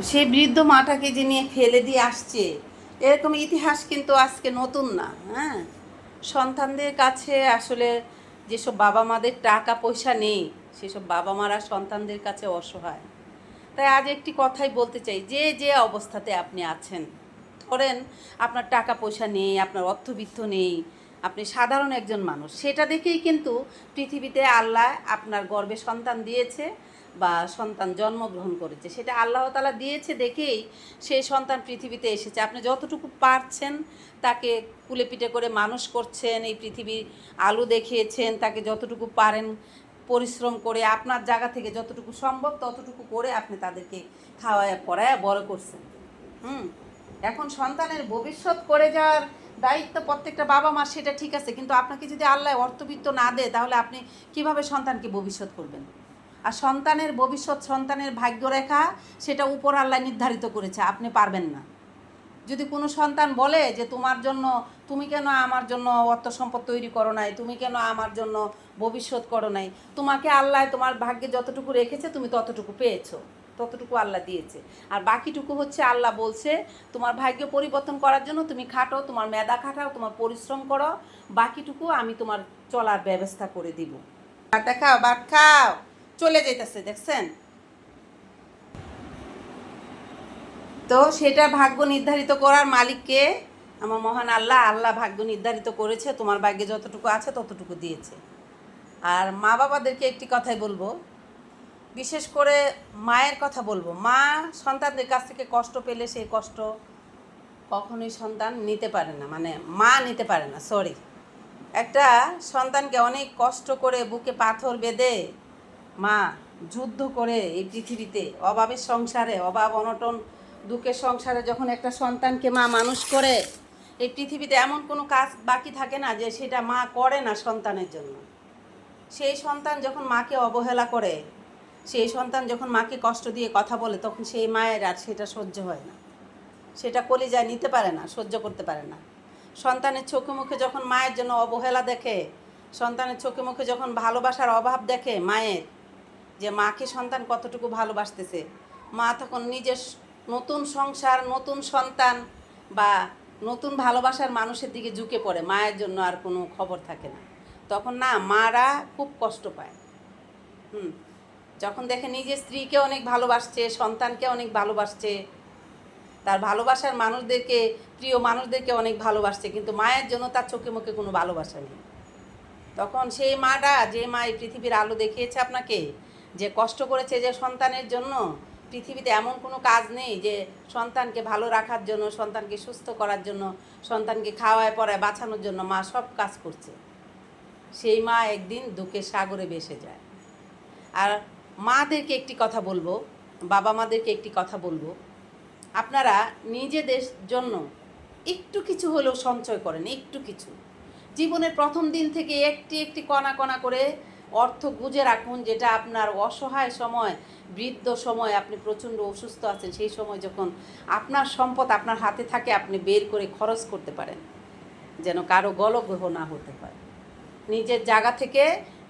সেই বৃদ্ধ মাটাকে যে নিয়ে ফেলে দিয়ে আসছে, এরকম ইতিহাস কিন্তু আজকে নতুন না। হ্যাঁ, সন্তানদের কাছে আসলে যেসব বাবা মাদের টাকা পয়সা নেই, সেসব বাবা মারা সন্তানদের কাছে অসহায়। তাই আজ একটি কথাই বলতে চাই, যে যে অবস্থাতে আপনি আছেন, ধরেন আপনার টাকা পয়সা নেই, আপনার অর্থবিত্ত নেই, আপনি সাধারণ একজন মানুষ, সেটা দেখেই কিন্তু পৃথিবীতে আল্লাহ আপনার গর্ভে সন্তান দিয়েছে বা সন্তান জন্মগ্রহণ করেছে। সেটা আল্লাহ তাআলা দিয়েছে দেখেই সেই সন্তান পৃথিবীতে এসেছে। আপনি যতটুকু পারছেন তাকে কুলে পিঠে করে মানুষ করছেন, এই পৃথিবীর আলো দেখিয়েছেন, তাকে যতটুকু পারেন পরিশ্রম করে আপনার জায়গা থেকে যতটুকু সম্ভব ততটুকু করে আপনি তাদেরকে খাওয়ায় পড়ায় বড় করছেন। হুম, এখন সন্তানের ভবিষ্যৎ করে যাওয়ার দায়িত্ব প্রত্যেকটা বাবা মা, সেটা ঠিক আছে, কিন্তু আপনাকে যদি আল্লাহ অর্থবিত্ত না দেয় তাহলে আপনি কিভাবে সন্তানকে ভবিষ্যৎ করবেন? আর সন্তানের ভবিষ্যৎ, সন্তানের ভাগ্যরেখা সেটা উপর আল্লাহ নির্ধারিত করেছে, আপনি পারবেন না। যদি কোনো সন্তান বলে যে তোমার জন্য, তুমি কেন আমার জন্য অর্থ সম্পদ তৈরি করো নাই, তুমি কেন আমার জন্য ভবিষ্যৎ করো নাই, তোমাকে আল্লাহ তোমার ভাগ্যে যতটুকু রেখেছে তুমি ততটুকু পেয়েছো, ততটুকু আল্লাহ দিয়েছে। আর বাকিটুকু হচ্ছে আল্লাহ বলছে তোমার ভাগ্য পরিবর্তন করার জন্য তুমি খাটো, তোমার মেধা খাটাও, তোমার পরিশ্রম করো, বাকিটুকু আমি তোমার চলার ব্যবস্থা করে দিব। ভাত খাও, ভাত খাও, চলে যেতেছে, দেখছেন? তো সেটা ভাগ্য নির্ধারিত করার মালিককে আমার মহান আল্লাহ। আল্লাহ ভাগ্য নির্ধারিত করেছে, তোমার ভাগ্যে যতটুকু আছে ততটুকু দিয়েছে। আর মা বাবাদেরকে একটি কথাই বলবো, বিশেষ করে মায়ের কথা বলবো, মা সন্তানদের কাছ থেকে কষ্ট পেলে সেই কষ্ট কখনোই সন্তান নিতে পারে না, মানে মা নিতে পারে না, সরি। একটা সন্তানকে অনেক কষ্ট করে বুকে পাথর বেঁধে মা যুদ্ধ করে এই পৃথিবীতে অভাবের সংসারে, অভাব অনটন দুঃখের সংসারে যখন একটা সন্তানকে মা মানুষ করে, এই পৃথিবীতে এমন কোনো কাজ বাকি থাকে না যে সেটা মা করে না সন্তানের জন্য। সেই সন্তান যখন মাকে অবহেলা করে, সেই সন্তান যখন মাকে কষ্ট দিয়ে কথা বলে, তখন সেই মায়ের আর সেটা সহ্য হয় না, সেটা কলিজায় নিতে পারে না, সহ্য করতে পারে না। সন্তানের চোখে মুখে যখন মায়ের জন্য অবহেলা দেখে, সন্তানের চোখে মুখে যখন ভালোবাসার অভাব দেখে মায়ের, যে মাকে সন্তান কতটুকু ভালোবাসতেছে, মা তখন নিজের নতুন সংসার, নতুন সন্তান বা নতুন ভালোবাসার মানুষের দিকে ঝুঁকে পড়ে, মায়ের জন্য আর কোনো খবর থাকে না। তখন না, মারা খুব কষ্ট পায়। যখন দেখে নিজের স্ত্রীকে অনেক ভালোবাসছে, সন্তানকে অনেক ভালোবাসছে, তার ভালোবাসার মানুষদেরকে, প্রিয় মানুষদেরকে অনেক ভালোবাসছে, কিন্তু মায়ের জন্য তার চোখে মুখে কোনো ভালোবাসা নেই, তখন সেই মাটা, যে মা এই পৃথিবীর আলো দেখিয়েছে আপনাকে, যে কষ্ট করেছে যে সন্তানের জন্য, পৃথিবীতে এমন কোনো কাজ নেই যে সন্তানকে ভালো রাখার জন্য, সন্তানকে সুস্থ করার জন্য, সন্তানকে খাওয়ায় পড়ায় বাঁচানোর জন্য মা সব কাজ করছে, সেই মা একদিন দুঃখের সাগরে ভেসে যায়। আর মাদেরকে একটি কথা বলবো, বাবা মাদেরকে একটি কথা বলবো, আপনারা নিজেদের জন্য একটু কিছু হলেও সঞ্চয় করেন, একটু কিছু। জীবনের প্রথম দিন থেকে একটি একটি কণা কণা করে অর্থ গুজে রাখুন, যেটা আপনার অসহায় সময়, বৃদ্ধ সময়, আপনি প্রচণ্ড অসুস্থ আছেন, সেই সময় যখন আপনার সম্পদ আপনার হাতে থাকে, আপনি বের করে খরচ করতে পারেন, যেন কারো গলগ্রহ না হতে পারে। নিজের জায়গা থেকে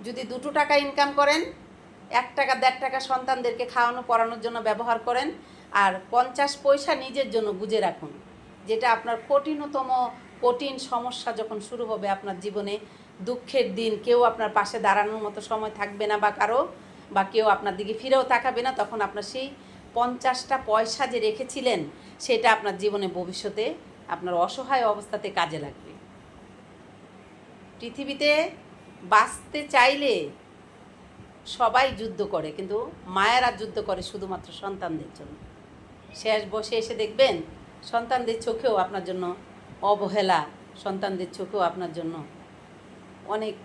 যদি 2 টাকা ইনকাম করেন, 1 টাকা 1.5 টাকা সন্তানদেরকে খাওয়ানো পড়ানোর জন্য ব্যবহার করেন, আর 50 পয়সা নিজের জন্য গুজে রাখুন, যেটা আপনার কঠিন সমস্যা যখন শুরু হবে আপনার জীবনে, দুঃখের দিন, কেউ আপনার পাশে দাঁড়ানোর মতো সময় থাকবে না বা কারো, বা কেউ আপনার দিকে ফিরেও তাকাবে না, তখন আপনার সেই 50টা পয়সা যে রেখেছিলেন সেটা আপনার জীবনে ভবিষ্যতে আপনার অসহায় অবস্থাতে কাজে লাগবে। পৃথিবীতে বাঁচতে চাইলে সবাই যুদ্ধ করে, কিন্তু মায়েরা যুদ্ধ করে শুধুমাত্র সন্তানদের জন্য। শেষ বসে এসে দেখবেন সন্তানদের চোখেও আপনার জন্য অবহেলা, সন্তানদের চোখেও আপনার জন্য অনেক,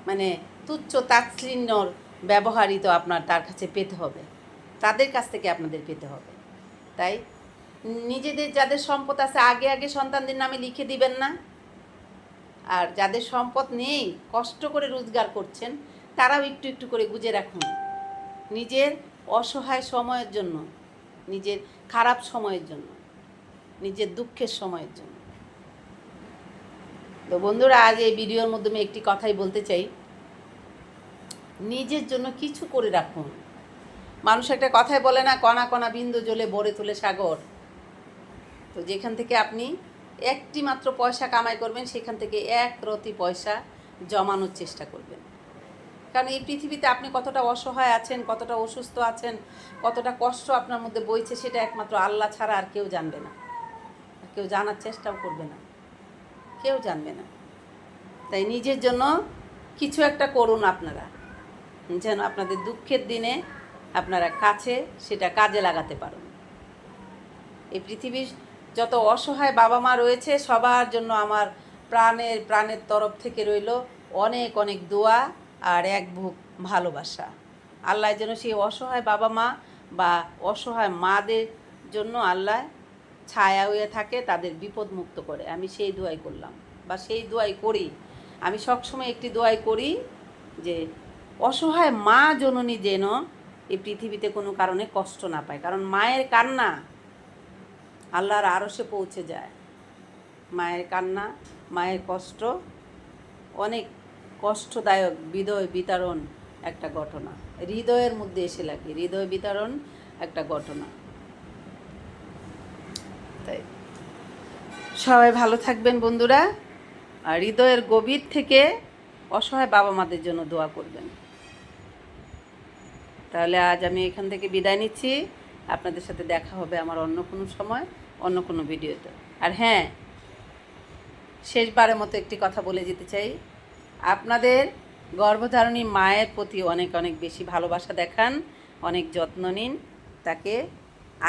মানে তুচ্ছ তাচ্ছিল্যর ব্যবহারই তো আপনার তার কাছে পেতে হবে, তাদের কাছ থেকে আপনাদের পেতে হবে। তাই নিজেদের যাদের সম্পদ আছে আগে আগে সন্তানদের নামে লিখে দিবেন না, আর যাদের সম্পদ নেই, কষ্ট করে রোজগার করছেন, তারাও একটু একটু করে গুজে রাখুন, নিজের অসহায় সময়ের জন্য, নিজের খারাপ সময়ের জন্য, নিজের দুঃখের সময়ের জন্য। তো বন্ধুরা, আজ এই ভিডিওর মাধ্যমে একটি কথাই বলতে চাই, নিজের জন্য কিছু করে রাখুন। মানুষ একটা কথাই বলে না, কণা কণা বিন্দু জ্বলে ভরে তুলে সাগর। তো যেখান থেকে আপনি একটি মাত্র পয়সা কামাই করবেন, সেখান থেকে এক রতি পয়সা জমানোর চেষ্টা করবেন। কারণ এই পৃথিবীতে আপনি কতটা অসহায় আছেন, কতটা অসুস্থ আছেন, কতটা কষ্ট আপনার মধ্যে বইছে, সেটা একমাত্র আল্লাহ ছাড়া আর কেউ জানবে না, আর কেউ জানার চেষ্টাও করবে না, কেউ জানবে না। তাই নিজের জন্য কিছু একটা করুন আপনারা, যেন আপনাদের দুঃখের দিনে আপনারা সেটা কাজে লাগাতে পারেন। এই পৃথিবীর যত অসহায় বাবা মা রয়েছে, সবার জন্য আমার প্রাণের তরফ থেকে রইল অনেক অনেক দোয়া আর এক বুক ভালোবাসা। আল্লাহ যেন সেই অসহায় বাবা মা বা অসহায় মাদের জন্য আল্লাহ ছায়া হয়ে থাকে, তাদের বিপদ মুক্ত করে। আমি সেই দোয়াই করলাম বা সেই দোয়াই করি। আমি সবসময় একটি দোয়াই করি যে অসহায় মা জননী যেন এই পৃথিবীতে কোনো কারণে কষ্ট না পায়। কারণ মায়ের কান্না আল্লাহর আরশে পৌঁছে যায়। মায়ের কান্না, মায়ের কষ্ট অনেক কষ্টদায়ক, হৃদয় বিতারণ একটা ঘটনা, হৃদয়ের মধ্যে এসে লাগে, হৃদয় বিতারণ একটা ঘটনা। তাই সবাই ভালো থাকবেন বন্ধুরা, আর হৃদয়ের গভীর থেকে অসহায় বাবা মাদের জন্য দোয়া করবেন। তাহলে আজ আমি এখান থেকে বিদায় নিচ্ছি। আপনাদের সাথে দেখা হবে আমার অন্য কোনো সময়, অন্য কোনো ভিডিওতে। আর হ্যাঁ, শেষবারের মতো একটি কথা বলে যেতে চাই, আপনাদের গর্ভধারণী মায়ের প্রতি অনেক অনেক বেশি ভালোবাসা দেখান, অনেক যত্ন নিন, তাকে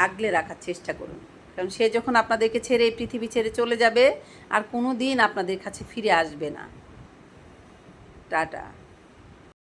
আগলে রাখার চেষ্টা করুন। কারণ সে যখন আপনাদেরকে ছেড়ে এই পৃথিবী ছেড়ে চলে যাবে, আর কোনো দিন আপনাদের কাছে ফিরে আসবে না। টাটা।